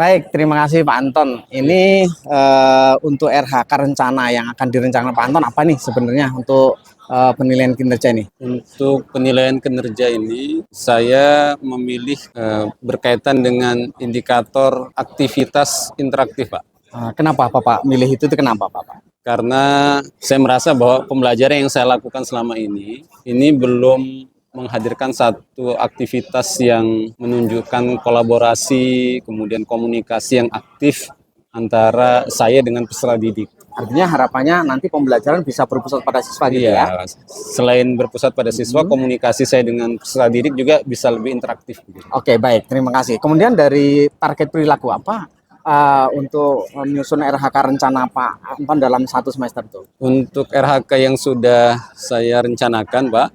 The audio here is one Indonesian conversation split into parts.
Baik, terima kasih Pak Anton. Ini untuk RHK rencana yang akan direncanakan Pak Anton apa nih sebenarnya untuk penilaian kinerja ini? Untuk penilaian kinerja ini, saya memilih berkaitan dengan indikator aktivitas interaktif, Pak. Kenapa Bapak milih itu kenapa Bapak? Karena saya merasa bahwa pembelajaran yang saya lakukan selama ini belum menghadirkan satu aktivitas yang menunjukkan kolaborasi, kemudian komunikasi yang aktif antara saya dengan peserta didik. Artinya harapannya nanti pembelajaran bisa berpusat pada siswa gitu ya? Selain berpusat pada siswa, komunikasi saya dengan peserta didik juga bisa lebih interaktif. Oke, baik, terima kasih. Kemudian dari target perilaku apa untuk menyusun RHK rencana Pak Anton dalam satu semester itu? Untuk RHK yang sudah saya rencanakan, Pak,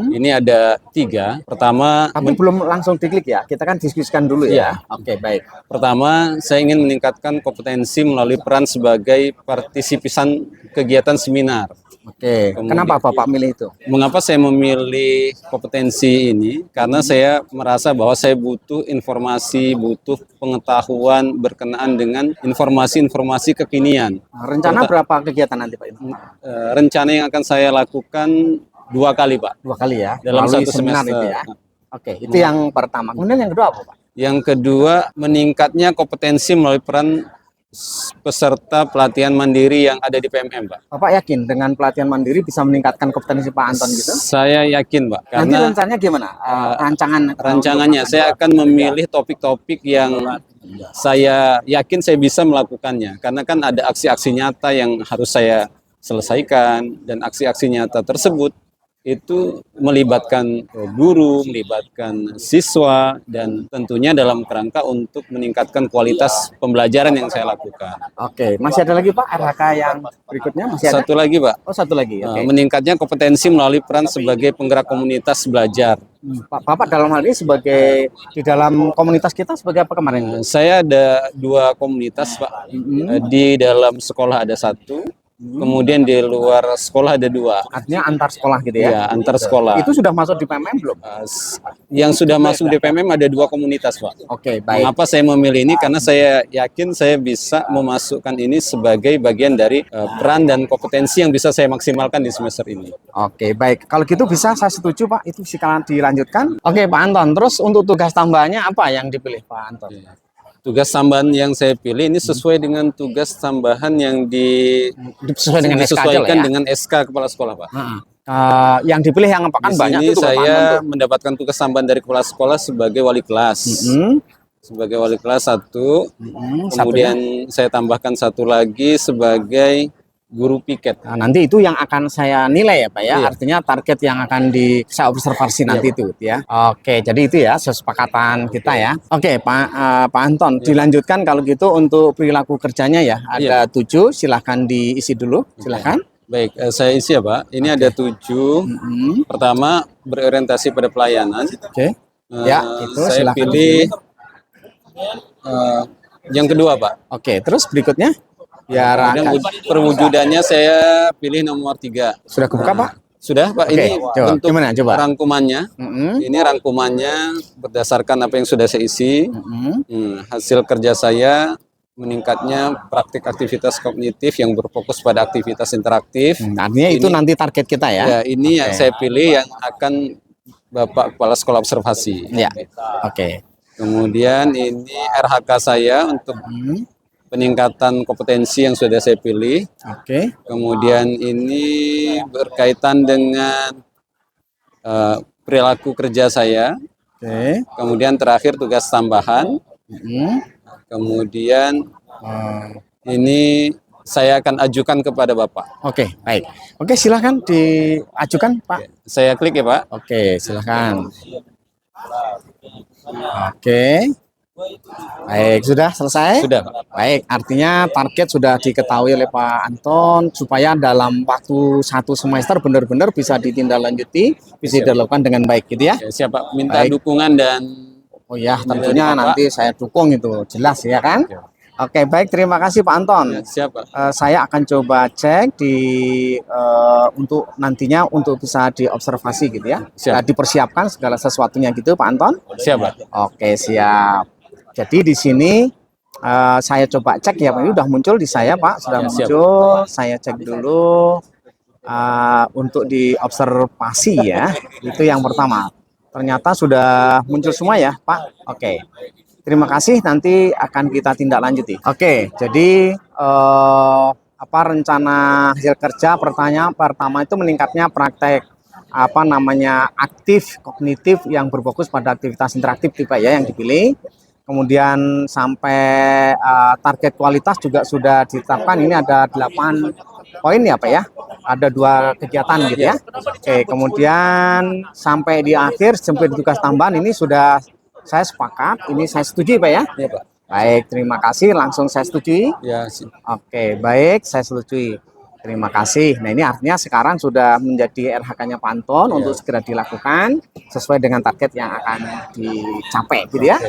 ini ada 3. Pertama, tapi belum langsung diklik ya, kita kan diskusikan dulu ya. Oke, baik. Pertama, saya ingin meningkatkan kompetensi melalui peran sebagai partisipan kegiatan seminar. Oke, kenapa Bapak milih itu? Mengapa saya memilih kompetensi ini? Karena saya merasa bahwa saya butuh informasi, butuh pengetahuan berkenaan dengan informasi-informasi kekinian. Rencana berapa kegiatan nanti Pak? Rencana yang akan saya lakukan 2 kali, Pak. 2 kali ya? Dalam satu semester. Itu ya? Oke, itu yang pertama. Kemudian yang kedua apa Pak? Yang kedua, meningkatnya kompetensi melalui peran peserta pelatihan mandiri yang ada di PMM, Pak. Bapak yakin dengan pelatihan mandiri bisa meningkatkan kompetensi Pak Anton gitu? Saya yakin, Pak. Karena nanti rencananya gimana? Rancangannya saya akan memilih topik-topik yang saya yakin saya bisa melakukannya. Karena kan ada aksi-aksi nyata yang harus saya selesaikan, dan aksi-aksi nyata tersebut itu melibatkan guru, melibatkan siswa, dan tentunya dalam kerangka untuk meningkatkan kualitas pembelajaran yang saya lakukan. Oke, masih ada lagi Pak RHK yang berikutnya? Masih ada? Satu lagi, Pak. Oh, satu lagi. Okay. Meningkatnya kompetensi melalui peran sebagai penggerak komunitas belajar. Bapak dalam hal ini sebagai di dalam komunitas kita sebagai apa kemarin? Saya ada 2 komunitas, Pak. Di dalam sekolah ada 1. Kemudian di luar sekolah ada 2. Artinya antar sekolah gitu ya? Iya, antar sekolah. Itu sudah masuk di PMM belum? Yang sudah masuk di PMM ada 2 komunitas, Pak. Oke, baik. Mengapa saya memilih ini? Karena saya yakin saya bisa memasukkan ini sebagai bagian dari peran dan kompetensi yang bisa saya maksimalkan di semester ini. Oke, baik. Kalau gitu bisa, saya setuju Pak. Itu silakan dilanjutkan. Oke, Pak Anton. Terus untuk tugas tambahannya apa yang dipilih Pak Anton? Tugas tambahan yang saya pilih ini sesuai dengan tugas tambahan yang disesuaikan dengan SK Kepala Sekolah, Pak. Yang dipilih yang apa kan banyak itu saya mendapatkan tugas tambahan dari Kepala Sekolah sebagai wali kelas. Sebagai wali kelas 1. Kemudian saya tambahkan 1 lagi sebagai guru piket. Nah, nanti itu yang akan saya nilai ya Pak ya. Iya. Artinya target yang akan saya observasi nanti itu ya. Oke, jadi itu ya kesepakatan kita ya. Oke, Pak Anton, dilanjutkan kalau gitu untuk perilaku kerjanya ya. Ada 7, silahkan diisi dulu. Silahkan. Baik, saya isi ya Pak. Ini ada 7. Pertama, berorientasi pada pelayanan. Oke. Ya, itu saya silahkan pilih yang kedua, Pak. Oke, terus berikutnya? Ya, perwujudannya saya pilih nomor 3. Sudah kebuka Pak? Sudah Pak. Ini untuk coba. rangkumannya. Ini rangkumannya berdasarkan apa yang sudah saya isi. Hasil kerja saya meningkatnya praktik aktivitas kognitif yang berfokus pada aktivitas interaktif. Artinya itu nanti target kita ya? Ya, ini yang saya pilih yang akan Bapak Kepala Sekolah observasi. Ya. Oke. Kemudian ini RHK saya untuk peningkatan kompetensi yang sudah saya pilih. Oke. Kemudian ini berkaitan dengan perilaku kerja saya. Oke. Kemudian terakhir tugas tambahan. Kemudian ini saya akan ajukan kepada Bapak. Oke, baik. Oke, silahkan diajukan Pak. Saya klik ya Pak. Oke, silahkan. Oke. Baik, sudah selesai? Sudah, Pak. Baik, artinya target sudah diketahui oleh Pak Anton supaya dalam waktu 1 semester benar-benar bisa ditindaklanjuti, bisa dilakukan dengan baik gitu ya. Siapa minta dukungan dan tentunya nanti saya dukung itu, jelas ya kan? Oke, baik, terima kasih Pak Anton. Siapa? Saya akan coba cek untuk nantinya untuk bisa diobservasi gitu ya. Dipersiapkan segala sesuatunya gitu Pak Anton. Siapa? Oke, siap. Jadi di sini Saya coba cek ya Pak, ini udah muncul di saya Pak, sudah Ya, siap. muncul. Saya cek dulu untuk di observasi ya, itu yang pertama. Ternyata sudah muncul semua ya Pak. Oke, terima kasih, nanti akan kita tindak lanjuti. Oke, jadi apa rencana hasil kerja pertanyaan pertama itu meningkatnya praktek aktif kognitif yang berfokus pada aktivitas interaktif tipe ya yang dipilih. Kemudian sampai target kualitas juga sudah ditetapkan. Ini ada 8 poin ya Pak ya. Ada 2 kegiatan gitu ya. Oke, kemudian sampai di akhir sampai tugas tambahan ini sudah saya sepakat. Ini saya setuju Pak ya. Iya, Pak. Baik, terima kasih. Langsung saya setujui. Ya, Oke, baik, saya setujui. Terima kasih. Nah, ini artinya sekarang sudah menjadi RH-nya Pak Anton untuk segera dilakukan sesuai dengan target yang akan dicapai gitu ya.